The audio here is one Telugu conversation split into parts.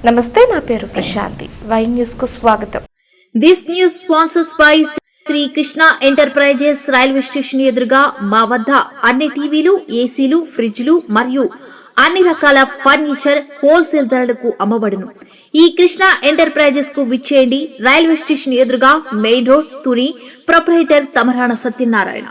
నమస్తే, నా పేరు ప్రశాంతి. వై న్యూస్ కు స్వాగతం. This news sponsors by Shri Krishna enterprises. Railway station ఎదురుగా మా వద్ద అన్ని టీవీలు, ఏసీలు, ఫ్రిడ్జ్లు మరియు అన్ని రకాల ఫర్నిచర్ హోల్సేల్ ధరలకు అమ్మబడును. ఈ కృష్ణ ఎంటర్ప్రైజెస్ కు విచ్చేయండి. రైల్వే స్టేషన్ ఎదురుగా, main road, Tuni. Proprietor Tamarana Satyanarayana.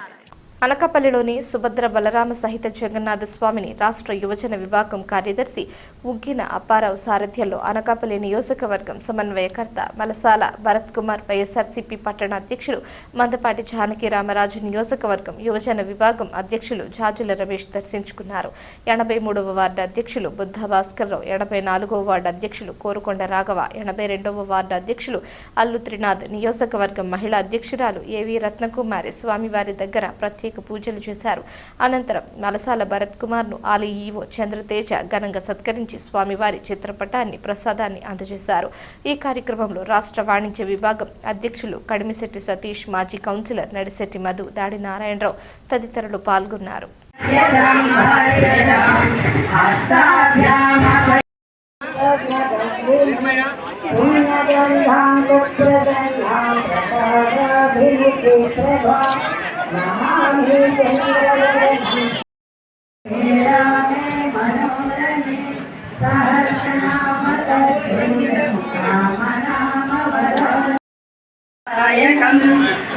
అనకాపల్లిలోని సుభద్ర బలరామ సహిత జగన్నాథ స్వామిని రాష్ట్ర యువజన విభాగం కార్యదర్శి ఉగ్గిన అప్పారావు సారథ్యంలో అనకాపల్లి నియోజకవర్గం సమన్వయకర్త మలసాల భరత్ కుమార్, వైఎస్ఆర్సీపీ పట్టణ అధ్యక్షులు మందపాటి జానకి రామరాజు, నియోజకవర్గం యువజన విభాగం అధ్యక్షులు జాజుల రమేష్ దర్శించుకున్నారు. 83వ వార్డు అధ్యక్షులు బుద్ధ భాస్కర్రావు, 84వ వార్డు అధ్యక్షులు కోరుకొండ రాఘవ, 82వ వార్డు అధ్యక్షులు అల్లు త్రినాథ్, నియోజకవర్గం మహిళా అధ్యక్షురాలు ఏవి రత్నకుమారి స్వామివారి దగ్గర ప్రత్యేక పూజలు చేశారు. అనంతరం మలసాల భరత్ కుమార్ ను ఆలయ ఈవో చంద్రతేజ ఘనంగా సత్కరించి స్వామివారి చిత్రపటాన్ని, ప్రసాదాన్ని అందజేశారు. ఈ కార్యక్రమంలో రాష్ట్ర వాణిజ్య విభాగం అధ్యక్షులు కడిమిశెట్టి సతీష్, మాజీ కౌన్సిలర్ నడిశెట్టి మధు, దాడి నారాయణరావు తదితరులు పాల్గొన్నారు.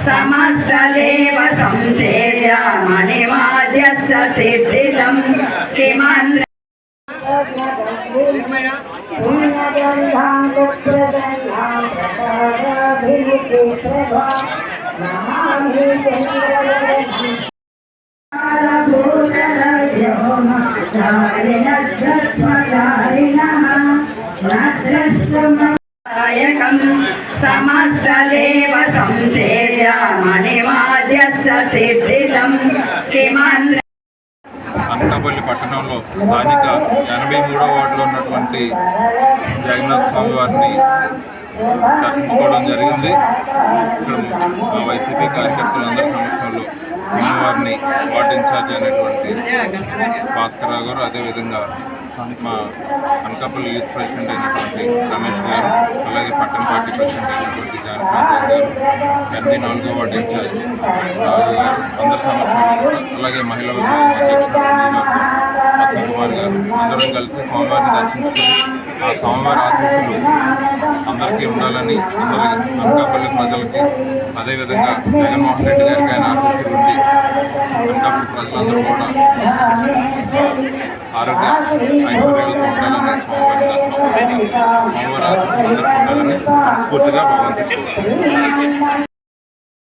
సమస్తలేవ సంసేవ్య మణిమాద్యస్య సిద్ధితం కిమాంద్ర సమస్తలేవ సంసేవ్య మణిమాద్యస్య సిద్ధితం కిమాంద్ర. అనకాపల్లి పట్టణంలో స్థానిక 83వ వార్డులో ఉన్నటువంటి జగన్నాథ స్వామి వారిని దర్శించుకోవడం జరిగింది. ఇక్కడ మా వైసీపీ కార్యకర్తలందరి సమక్షంలో స్వామివారిని వార్డు ఇన్ఛార్జ్ అయినటువంటి భాస్కర్రావు గారు, అదేవిధంగా మా అనకాపల్లి యూత్ ప్రెసిడెంట్ అయినటువంటి రమేష్ గారు, అలాగే పట్టణ పార్టీ ప్రెసిడెంట్ అయినటువంటి జానకి గారు, 84వ వార్డు ఇన్ఛార్జ్ రాజు గారు అందరి సమక్షంలో, అలాగే మహిళా విభాగం అధ్యక్షుడు కుమార్ గారు అందరం కలిసి స్వామివారిని దర్శించుకొని ఆ స్వామివారి ఆశీస్సులు అందరికీ ఉండాలని, అనకాపల్లి ప్రజలకి, అదేవిధంగా జగన్మోహన్ రెడ్డి గారికి ఆయన ఆశీస్సులు ఉండి అనకాపల్లి ప్రజలందరూ కూడా ఆరోగ్య ఐశ్వర్యాలతో ఉండాలని, స్వామివారి ఆశీస్సులు అందరికీ ఉండాలని మనస్ఫూర్తిగా భగవంతుడు.